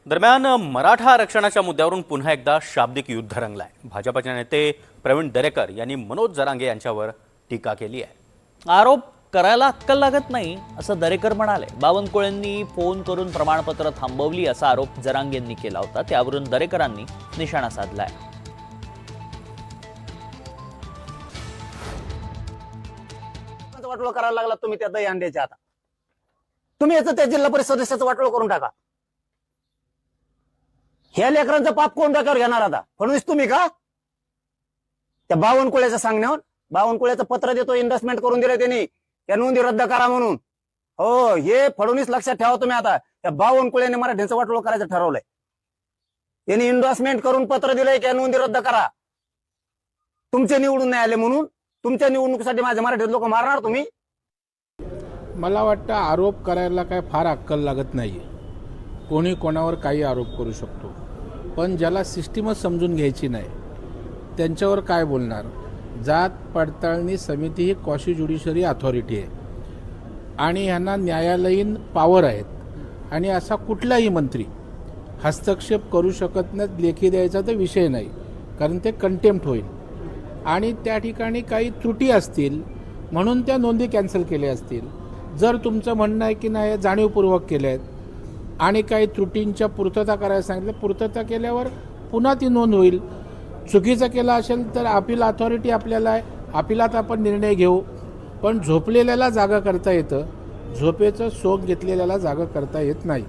दरम्यान मराठा आरक्षणाच्या मुद्द्यावरून पुन्हा एकदा शाब्दिक युद्ध रंगलाय। भाजपचे नेते प्रवीण दरेकर यांनी मनोज जरांगे यांच्यावर टीका केली आहे। आरोप करायला अक्कल लागत नाही असं दरेकर म्हणाले। बावनकुळेंनी फोन करून प्रमाणपत्र थांबवली असा आरोप जरांगेंनी केला होता, त्यावरून दरेकरांनी निशाणा साधलाय। वाटोळ करायला लागला तुम्ही त्या दही अंड्याच्या। आता तुम्ही याचं त्या जिल्हा परिषद सदस्याचं वाटोळ करून टाका। ह्या लेकरांचं पाप कोण डोक्यावर घेणार आता? फडणवीस तुम्ही का? त्या बावनकुळ्याचं सांगण्यावर बावनकुळ्याचं पत्र देतो, इन्व्हेस्टमेंट करून दिलं त्यांनी, त्या नोंदी रद्द करा म्हणून। हो, हे फडणवीस लक्षात ठेवा तुम्ही। आता त्या बावनकुळ्याने मराठ्यांचं वाटोळ करायचं ठरवलंय। त्यांनी इन्व्हेस्टमेंट करून पत्र दिलंय की नोंदी रद्द करा। तुमचे निवडून नाही आले म्हणून तुमच्या निवडणुकीसाठी माझे मराठी लोक मारणार तुम्ही? मला वाटतं आरोप करायला काय फार अक्कल लागत नाही। कोणी कोणावर काही आरोप करू शकतो, पण ज्याला सिस्टीमच समजून घ्यायची नाही त्यांच्यावर काय बोलणार? जात पडताळणी समिती ही क्वाशी ज्युडिशरी अथॉरिटी आहे आणि ह्यांना न्यायालयीन पॉवर आहेत आणि असा कुठलाही मंत्री हस्तक्षेप करू शकत नाही। लेखी द्यायचा तर विषय नाही, कारण ते कंटेम्प्ट होईल आणि त्या ठिकाणी काही त्रुटी असतील म्हणून त्या नोंदी कॅन्सल केल्या असतील। जर तुमचं म्हणणं आहे की नाही जाणीवपूर्वक केल्या आहेत आणि काही त्रुटींच्या पूर्तता करायला सांगितलं, पूर्तता केल्यावर पुन्हा ती नोंद होईल। चुकीचं केलं असेल तर अपील अथॉरिटी आपल्याला आहे, अपिलात आपण निर्णय घेऊ, पण झोपलेल्याला जागा करता येतं, झोपेचं सोंग घेतलेल्याला जागा करता येत नाही।